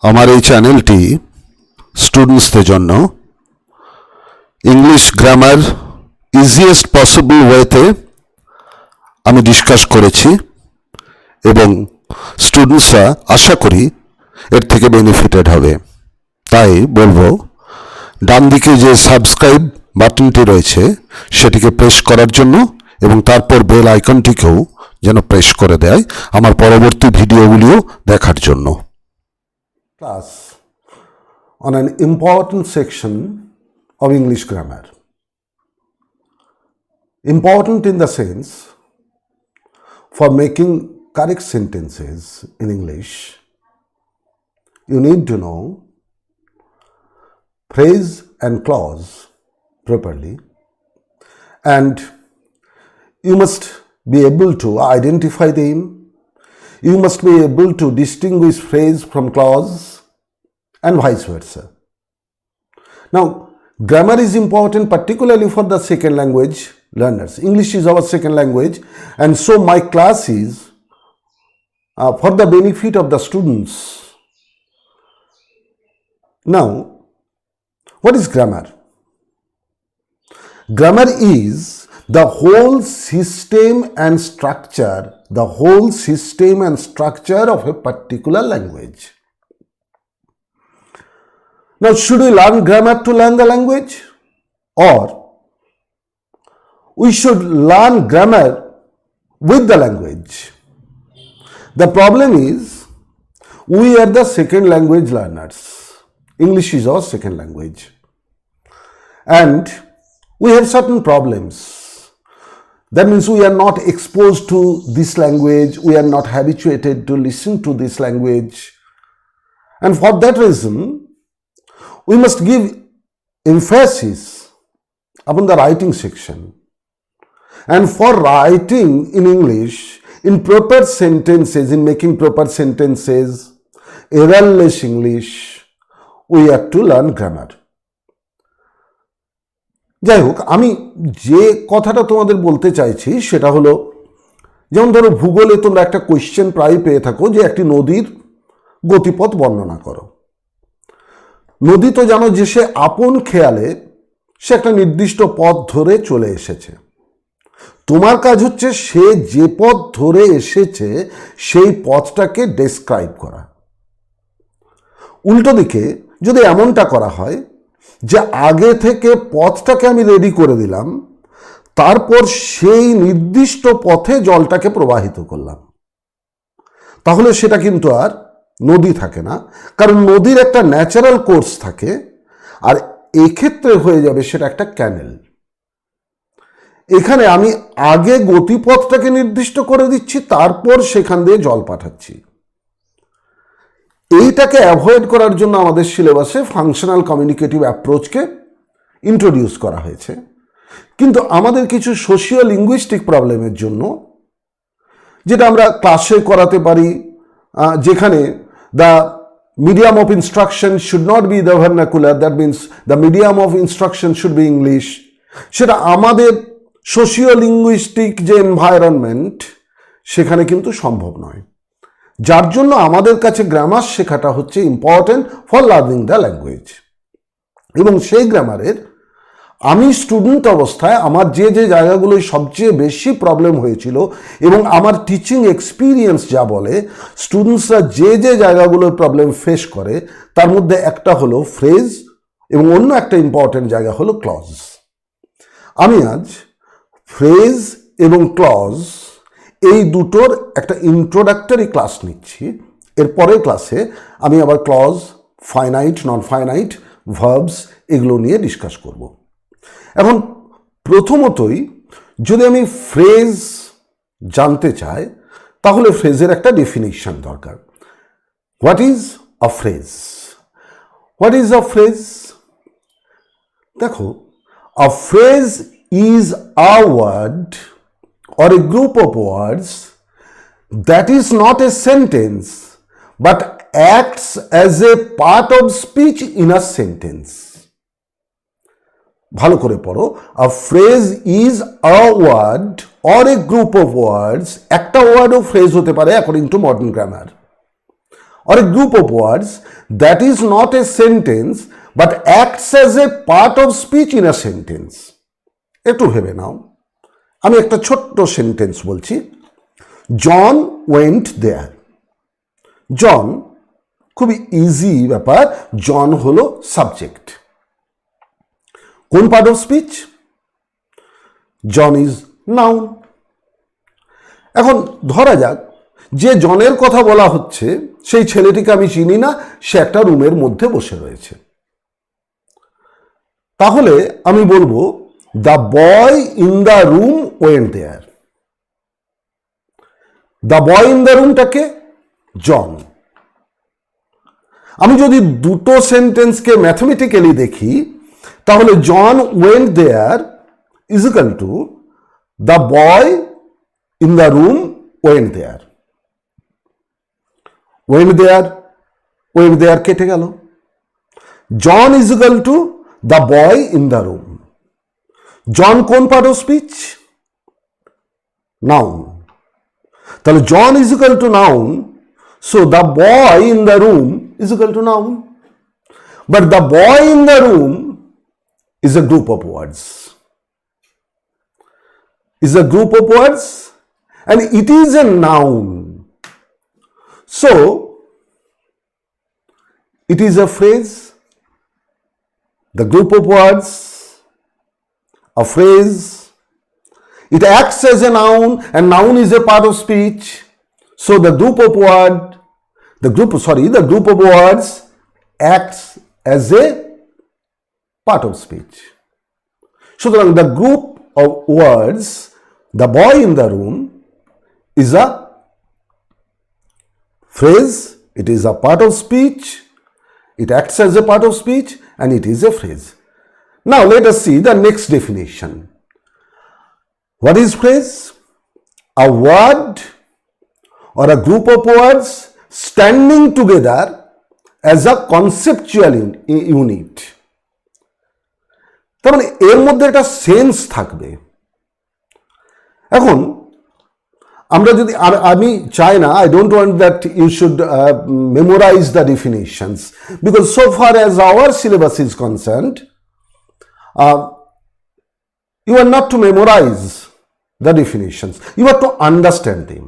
আমার এই চ্যানেলটি স্টুডেন্টসদের জন্য ইংলিশ গ্রামার ইজিয়েস্ট পসিবল ওয়েতে আমি ডিসকাস করেছি এবং স্টুডেন্টসরা আশা করি এর থেকে বেনিফিটেড হবে। তাই বলবো, ডান দিকে যে সাবস্ক্রাইব বাটনটি রয়েছে সেটিকে প্রেস করার জন্য এবং তারপর বেল আইকনটিকেও যেন প্রেস করে দেয় আমার পরবর্তী ভিডিওগুলিও দেখার জন্য। Class on an important section of English grammar. Important in the sense, for making correct sentences in English, you need to know phrase and clause properly, and you must be able to identify them. You must be able to distinguish phrase from clause and vice versa. Now, grammar is important particularly for the second language learners. English is our second language, and so my class is for the benefit of the students. Now, what is grammar? Grammar is the whole system and structure of a particular language. Now, should we learn grammar to learn the language, or we should learn grammar with the language? The problem is, we are the second language learners. English is our second language, and we have certain problems. That means we are not exposed to this language, we are not habituated to listen to this language, and for that reason we must give emphasis upon the writing section. And for writing in English in proper sentences, in making proper sentences, errorless English, we have to learn grammar. যাই হোক, আমি যে কথাটা তোমাদের বলতে চাইছি সেটা হলো, যেমন ধরো ভূগোলে তোমরা একটা কোয়েশ্চেন প্রায় পেয়ে থাকো যে একটি নদীর গতিপথ বর্ণনা করো। নদী তো জানো যে সে আপন খেয়ালে সে একটা নির্দিষ্ট পথ ধরে চলে এসেছে। তোমার কাজ হচ্ছে সে যে পথ ধরে এসেছে সেই পথটাকে ডেসক্রাইব করা। উল্টো দিকে যদি এমনটা করা হয় যে আগে থেকে পথটাকে আমি রেডি করে দিলাম, তারপর সেই নির্দিষ্ট পথে জলটাকে প্রবাহিত করলাম, তাহলে সেটা কিন্তু আর নদী থাকে না, কারণ নদীর একটা ন্যাচারাল কোর্স থাকে, আর এক্ষেত্রে হয়ে যাবে সেটা একটা ক্যানেল। এখানে আমি আগে গতিপথটাকে নির্দিষ্ট করে দিচ্ছি, তারপর সেখান দিয়ে জল পাঠাচ্ছি। এইটাকে অ্যাভয়েড করার জন্য আমাদের সিলেবাসে ফাংশনাল কমিউনিকেটিভ অ্যাপ্রোচকে ইন্ট্রোডিউস করা হয়েছে। কিন্তু আমাদের কিছু সোশিও লিঙ্গুইস্টিক প্রবলেমের জন্য, যেটা আমরা ক্লাসে করাতে পারি, যেখানে the medium of instruction should not be the vernacular, that means the medium of instruction should be English, সেটা আমাদের সোশিও লিঙ্গুইস্টিক যে এনভায়রনমেন্ট সেখানে কিন্তু সম্ভব নয়। যার জন্য আমাদের কাছে গ্রামার শেখাটা হচ্ছে important for learning the language. এবং সেই গ্রামারের আমি স্টুডেন্ট অবস্থায় আমার যে যে জায়গাগুলোয় সবচেয়ে বেশি প্রবলেম হয়েছিল এবং আমার টিচিং এক্সপিরিয়েন্স যা বলে স্টুডেন্টসরা যে যে জায়গাগুলোর প্রবলেম ফেস করে, তার মধ্যে একটা হলো ফ্রেজ এবং অন্য একটা ইম্পর্টেন্ট জায়গা হলো ক্লজ। আমি আজ ফ্রেজ এবং ক্লজ এই দুটোর একটা ইন্ট্রোডাক্টরি ক্লাস নিচ্ছি। এর পরের ক্লাসে আমি আবার clause, finite, non finite, verbs এগুলো নিয়ে ডিসকাস করব। এখন প্রথমতই যদি আমি ফ্রেজ জানতে চাই, তাহলে ফ্রেজের একটা ডেফিনিশন দরকার। What is a phrase? What is a phrase? দেখো, a phrase is a word or a group of words that is not a sentence but acts as a part of speech in a sentence. ভালো করে পড়ো, a phrase is a word or a group of words, একটা ওয়ার্ডও phrase হতে পারে according to modern grammar, or a group of words that is not a sentence but acts as a part of speech in a sentence. একটু ভেবে নাও, আমি একটা ছোট্ট sentence বলছি। জন went দেয়ার। জন, খুবই ইজি ব্যাপার, জন হলো সাবজেক্ট। কোন part of speech? John is noun. এখন ধরা যাক যে জনের কথা বলা হচ্ছে সেই ছেলেটিকে আমি চিনি না, সে একটা রুমের মধ্যে বসে রয়েছে। তাহলে আমি বলবো the boy in the room went there. The boy in the রুমটাকে জন। আমি যদি দুটো সেন্টেন্সকে ম্যাথমেটিক্যালি দেখি তাহলে John went there is equal to the boy in the room went there. Went there কেটে গেল। John is equal to the boy in the room. John কোন পার্ট অফ স্পিচ? নাউন। তাহলে John is equal to noun, so the boy in the room is equal to noun. But the boy in the room is a group of words. Is a group of words and it is a noun. So, it is a phrase, the group of words, a phrase. It acts as a noun and noun is a part of speech. So, the group of words acts as a part of speech. So the group of words, the boy in the room, is a phrase, it is a part of speech, it acts as a part of speech and it is a phrase. Now let us see the next definition. What is phrase? A word or a group of words standing together as a conceptual unit. তার মানে এর মধ্যে একটা sense থাকবে। এখন আমরা যদি, আর আমি চাই না, I don't want that you should memorize the definitions, because so far as our syllabus is concerned, you are not to memorize the definitions, you are to understand them.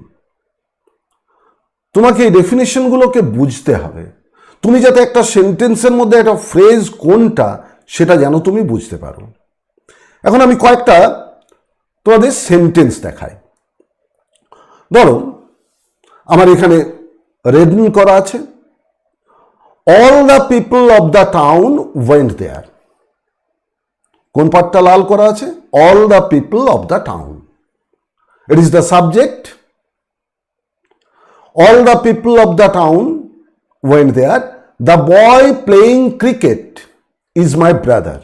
তোমাকে এই ডেফিনেশনগুলোকে বুঝতে হবে, তুমি যাতে একটা সেন্টেন্সের মধ্যে একটা ফ্রেজ কোনটা সেটা যেন তুমি বুঝতে পারো। এখন আমি কয়েকটা তোমাদের সেন্টেন্স দেখাই। ধরো আমার এখানে রেডিং করা আছে, all the people of the town went there. কোন পার্টটা লাল করা আছে? All the people of the town. It is the subject. All the people of the town went there. The boy playing cricket is my brother.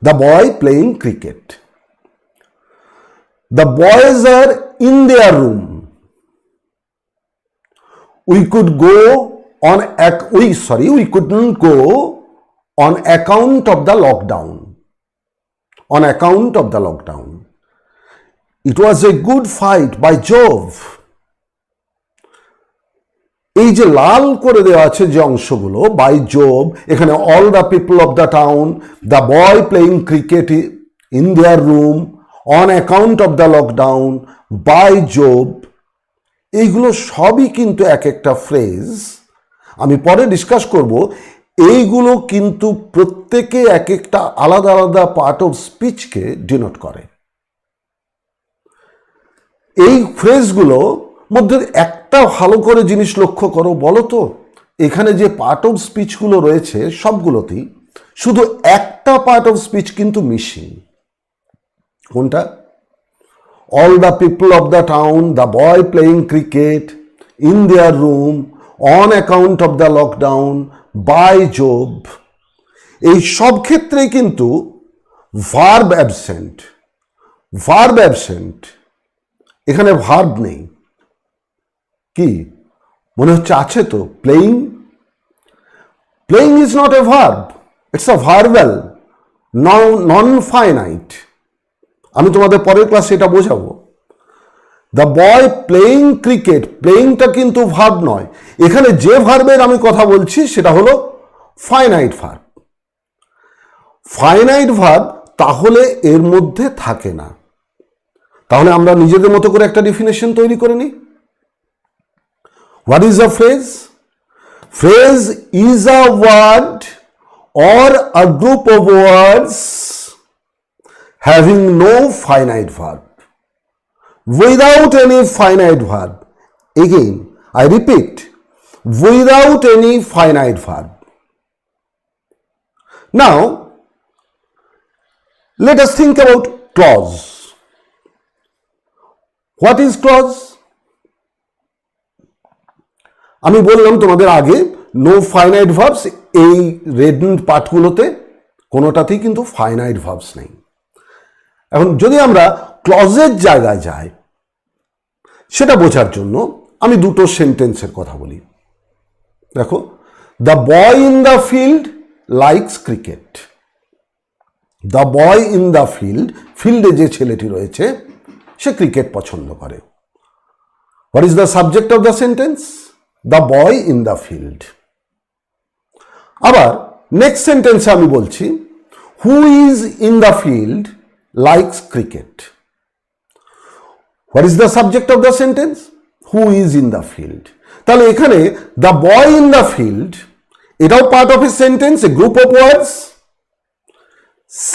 The boy playing cricket. The boys are in their room. We couldn't go on account of the lockdown. On account of the lockdown. It was a good fight by Jove. এই যে লাল করে দেওয়া আছে যে অংশগুলো, by Jove, এখানে all the people of the town, the boy playing cricket in their room, on account of the lockdown, by Jove, এইগুলো সবই কিন্তু এক একটা ফ্রেজ। আমি পরে ডিসকাস করব, এইগুলো কিন্তু প্রত্যেকে এক একটা আলাদা আলাদা পার্ট অফ স্পিচকে ডিনোট করে। এই ফ্রেজগুলো মধ্যে একটা ভালো করে জিনিস লক্ষ্য করো, বলো তো এখানে যে পার্ট অফ স্পিচগুলো রয়েছে সবগুলোতেই শুধু একটা পার্ট অফ স্পিচ কিন্তু মিসিং। কোনটা? All the people of the town, the boy playing cricket in their room, on account of the lockdown, by Jove. এই সব ক্ষেত্রেই কিন্তু ভার্ব অ্যাবসেন্ট। ভার্ব অ্যাবসেন্ট, এখানে ভার্ব নেই। কি মনে হচ্ছে আছে তো? Playing. Playing is not a verb, it's a verbal, non finite. আমি তোমাদের পরের ক্লাসে এটা বোঝাবো। দ্য বয় প্লেয়িং ক্রিকেট, প্লেয়িংটা কিন্তু ভার্ব নয়, এখানে যে ভার্বের আমি কথা বলছি সেটা হলো ফাইনাইট ভার্ব। ফাইনাইট ভার্ব তাহলে এর মধ্যে থাকে না। তাহলে আমরা নিজেদের মতো করে একটা ডেফিনেশন তৈরি করে নিই। What is a phrase? Phrase is a word or a group of words having no finite verb, without any finite verb. Again, I repeat, without any finite verb. Now, let us think about clause. What is clause? আমি বললাম তোমাদের আগে, no finite verbs, এই রেডেন্ট পার্টগুলোতে কোনোটাতেই কিন্তু finite verbs নেই। এখন যদি আমরা ক্লজের জায়গায় যাই, সেটা বোঝার জন্য আমি দুটো সেন্টেন্সের কথা বলি। দেখো, the boy in the field likes cricket. The boy in the field, ফিল্ডে যে ছেলেটি রয়েছে সে ক্রিকেট পছন্দ করে। What is the subject of the sentence? The boy in the field. আবার নেক্সট সেন্টেন্সে আমি বলছি, হু is in the field likes cricket. What is the subject of the sentence? Who is in the field. তাহলে এখানে the boy in the field এটাও part of a sentence, a group of words.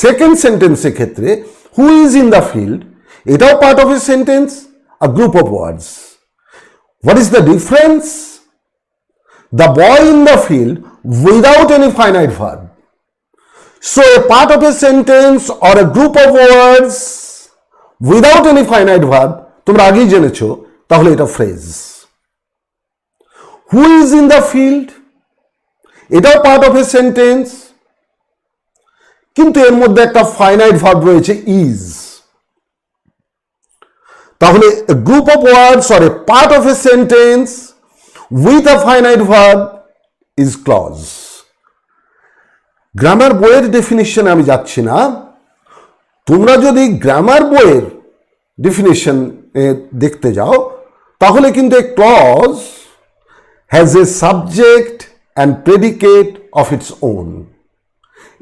Second সেন্টেন্সের ক্ষেত্রে who is in the field এটাও part of a sentence, a group of words. What is the difference? The boy in the field without any finite verb. So a part of a sentence or a group of words without any finite verb, তোমরা আগেই জেনেছো, তাহলে এটা phrase. Who is in the field? এটাও part of a sentence, কিন্তু এর মধ্যে একটা finite verb রয়েছে, ইজ। তাহলে a group of words or a part of a sentence with a finite verb is clause. Grammar বইয়ের ডেফিনিশনে আমি যাচ্ছি না। তোমরা যদি গ্রামার বইয়ের ডেফিনিশন দেখতে যাও, তাহলে কিন্তু a clause has a subject and predicate of its own.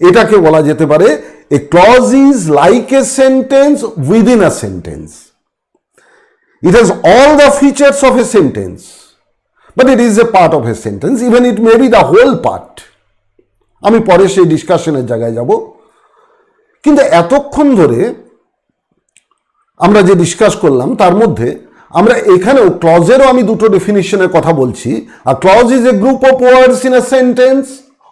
এটাকে বলা যেতে পারে a clause is like a sentence within a sentence. It has all the features of a sentence, but it is a part of a sentence, even it may be the whole part. আমি পরে সেই ডিসকাশনের জায়গায় যাব। কিন্তু এতক্ষণ ধরে আমরা যে ডিসকাস করলাম তার মধ্যে আমরা এখানেও ক্লজেরও আমি দুটো ডেফিনিশনের কথা বলছি। আর clause is a group of words in a sentence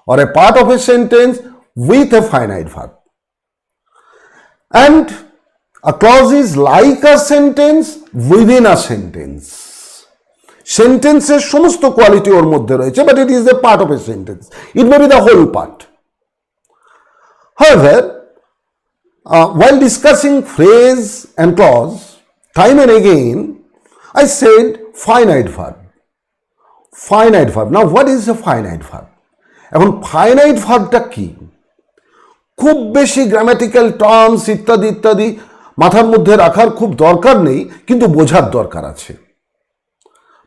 or a part of a sentence with a finite verb. And a clause is like a sentence within a sentence. সেন্টেন্সের সমস্ত কোয়ালিটি ওর মধ্যে রয়েছে, but it is a part of a sentence. It may be the whole part. However, while discussing phrase and clause, time and again, I said finite verb. Finite verb. Now, what is a finite verb? এখন finite ভার্বটা কি? খুব বেশি grammatical terms ইত্যাদি ইত্যাদি মাথার মধ্যে রাখার খুব দরকার নেই, কিন্তু বোঝার দরকার আছে।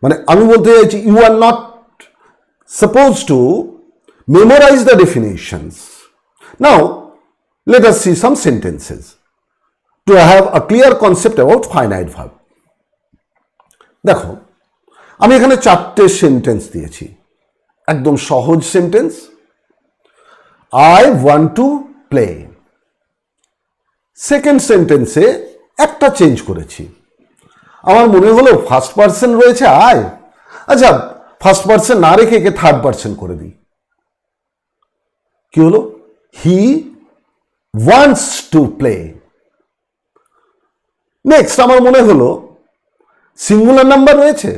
মানে আমি বলতে চাইছি, you are not suppose to memorize the definitions. Now let us see some sentences to have a clear concept about finite verb. দেখো, আমি এখানে 4টে সেন্টেন্স দিয়েছি, একদম সহজ sentence. I want to play. Second সেন্টেন্সে একটা চেঞ্জ করেছি। আমার মনে হলো ফার্স্ট পার্সন রয়েছে আই, আচ্ছা ফার্স্ট পার্সন না রেখে একে থার্ড পার্সন করে দিই। কি হলো? He wants to play. Next আমার মনে হলো সিঙ্গুলার নাম্বার রয়েছে,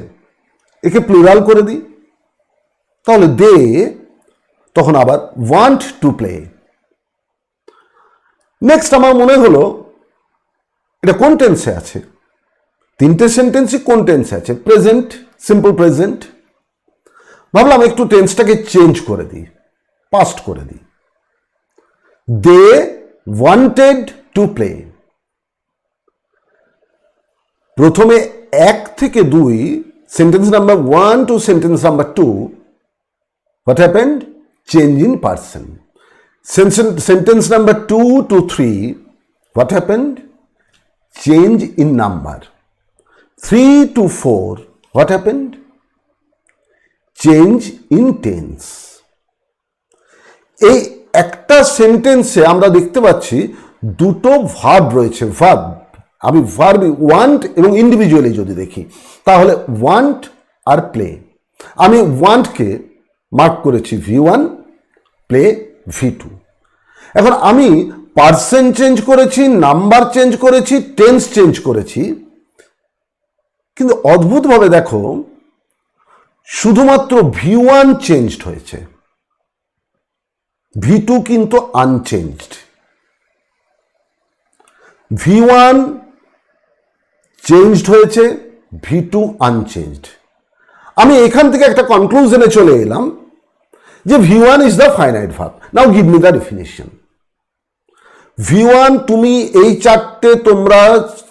একে প্লুরাল করে দিই, তাহলে দে, তখন আবার ওয়ান্ট টু প্লে। নেক্সট আমার মনে হলো এটা কোন টেন্সে আছে, 3টে সেন্টেন্সই কোন টেন্সে আছে, প্রেজেন্ট, সিম্পল প্রেজেন্ট। ভাবলাম একটু টেন্সটাকে চেঞ্জ করে দিই, পাস্ট করে দিই। They wanted to play. প্রথমে 1 থেকে 2, sentence number 1 to sentence number 2, what happened? Change in person. Sentence number 2 to 3, what happened? Change in number. 3 to 4, what happened? Change in tense. এই একটা সেন্টেন্সে আমরা দেখতে পাচ্ছি দুটো ভার্ব রয়েছে। ভার্ব, আমি ভার্ব ওয়ান্ট এবং ইন্ডিভিজুয়ালি যদি দেখি তাহলে ওয়ান্ট আর প্লে। আমি ওয়ান্টকে মার্ক করেছি V1, প্লে V2। এখন আমি পার্সন চেঞ্জ করেছি, নাম্বার চেঞ্জ করেছি, টেন্স চেঞ্জ করেছি, কিন্তু অদ্ভুতভাবে দেখো শুধুমাত্র V1 চেঞ্জড হয়েছে, V2 কিন্তু আনচেঞ্জড। V1 চেঞ্জড হয়েছে, V2 আনচেঞ্জড। আমি এখান থেকে একটা কনক্লুশনে চলে এলাম যে V1 is the finite verb. Now give me the definition. V1, তুমি এই তোমরা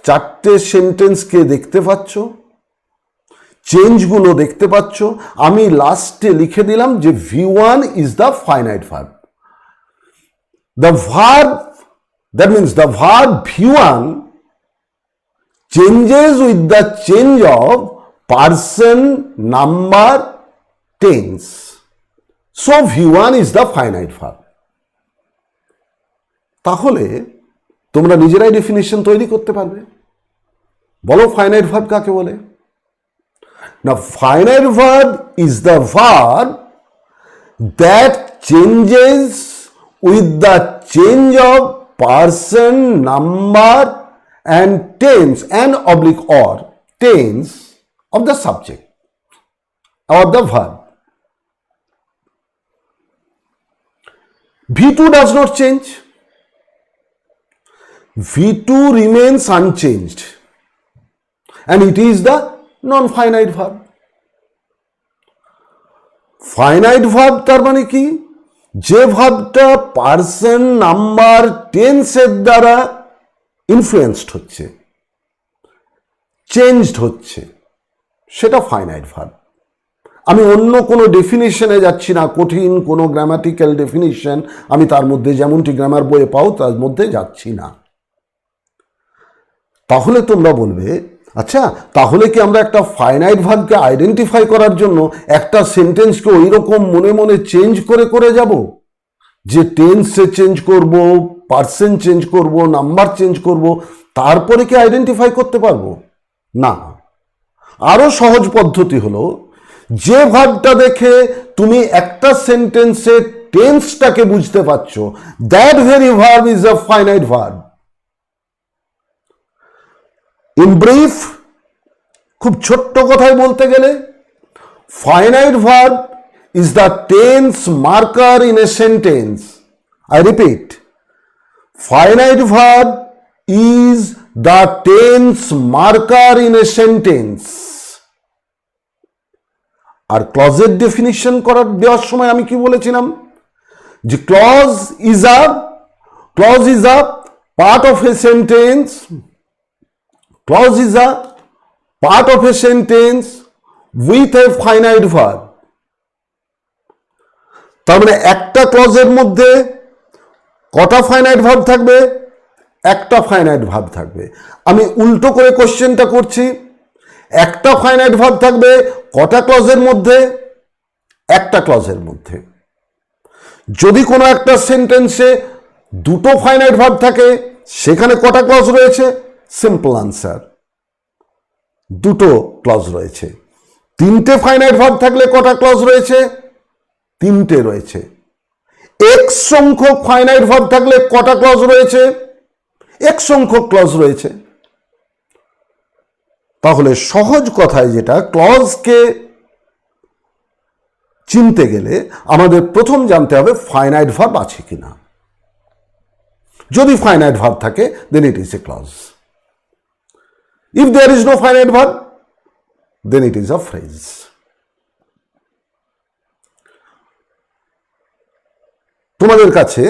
চারটে সেন্টেন্সকে দেখতে পাচ্ছ, চেঞ্জগুলো দেখতে পাচ্ছ। আমি লাস্টে লিখে দিলাম যে V1 is the finite verb. The verb, that means the verb V1 changes with the change of person, number, tense. So V1 is the finite verb. তাহলে তোমরা নিজেরাই ডেফিনিশন তৈরি করতে পারবে। বলো ফাইনাইট ভার্ব কাকে বলে? না, finite verb is the verb that changes with the change of person, number and tense and oblique or tense of the subject or the verb. V2 does not change. V2 remains unchanged and it is the non-finite verb. Finite verb তার মানে কি? যে ভাবটা person, number, টেন্সের দ্বারা influenced হচ্ছে, changed হচ্ছে, সেটা ফাইনাইট ভার্ব। আমি অন্য কোনো ডেফিনিশনে যাচ্ছি না, কঠিন কোনো গ্রামাটিক্যাল ডেফিনিশন আমি তার মধ্যে যেমনটি গ্রামার বইয়ে পাও তার মধ্যে যাচ্ছি না। তাহলে তোমরা বলবে, আচ্ছা তাহলে কি আমরা একটা ফাইনাইট ভার্বকে আইডেন্টিফাই করার জন্য একটা সেন্টেন্সকে ওই রকম মনে মনে চেঞ্জ করে করে যাব, যে টেন্সে চেঞ্জ করব, পার্সন চেঞ্জ করব, নাম্বার চেঞ্জ করব, তারপরে কি আইডেন্টিফাই করতে পারবো? না। আরো সহজ পদ্ধতি হলো, যে ভার্বটা দেখে তুমি একটা সেন্টেন্সে টেন্সটাকে বুঝতে পারছো, that very verb is a finite verb. In brief, খুব ছোট্ট কথায় বলতে গেলে, finite verb is the tense marker in a sentence. I repeat, finite verb is the tense marker in a sentence. আর ক্লজের ডেফিনিশন দেওয়ার সময় আমি কি বলেছিলাম? যে clause is a part of a sentence, clause is a part of a sentence with a finite verb. তার মানে একটা ক্লজের মধ্যে কটা ফাইনাইট ভার্ব থাকবে? একটা ফাইনাইট ভার্ব থাকবে। আমি উল্টো করে কোশ্চেনটা করছি, একটা ফাইনাইট ভার্ব থাকবে কটা ক্লজের মধ্যে? একটা ক্লজের মধ্যে। যদি কোনো একটা সেন্টেন্সে দুটো ফাইনাইট ভার্ব থাকে, সেখানে কটা ক্লজ রয়েছে? সিম্পল আনসার, দুটো ক্লজ রয়েছে। তিনটে ফাইনাইট ভার্ব থাকলে কটা ক্লজ রয়েছে? তিনটে রয়েছে। এক সংখ্যক ফাইনাইট ভার্ব থাকলে কটা ক্লজ রয়েছে? এক সংখ্যক ক্লজ রয়েছে। তাহলে সহজ কথায় যেটা, ক্লজকে চিনতে গেলে আমাদের প্রথম জানতে হবে ফাইনাইট ভার্ব আছে কিনা। যদি ফাইনাইট ভার্ব থাকে then it is a clause. If there is no finite verb then it is a phrase. তোমাদের কাছে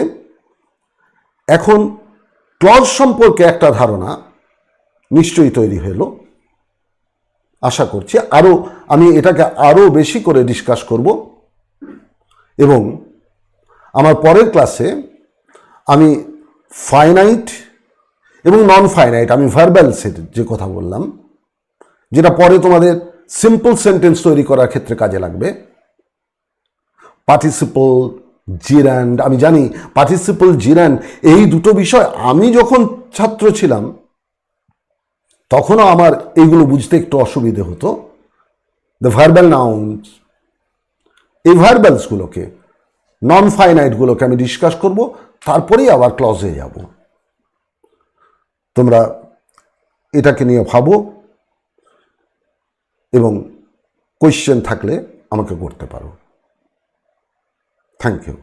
এখন ক্লজ সম্পর্কে একটা ধারণা নিশ্চয়ই তৈরি হলো। আশা করছি আমি এটাকে আরও বেশি করে ডিসকাস করব এবং আমার পরের ক্লাসে আমি ফাইনাইট এবং নন ফাইনাইট, আমি ভার্বালসের যে কথা বললাম, যেটা পরে তোমাদের সিম্পল সেন্টেন্স তৈরি করার ক্ষেত্রে কাজে লাগবে, পার্টিসিপল, জিরান্ড। আমি জানি পার্টিসিপল, জিরান্ড এই দুটো বিষয় আমি যখন ছাত্র ছিলাম তখনও আমার এইগুলো বুঝতে একটু অসুবিধে হতো। দ্য ভার্বাল নাউন্স, এই ভার্বালসগুলোকে, নন ফাইনাইটগুলোকে আমি ডিসকাস করব, তারপরেই আবার ক্লজে যাব। তোমরা এটাকে নিয়ে ভাবো এবং কোয়েশ্চেন থাকলে আমাকে করতে পারো। Thank you.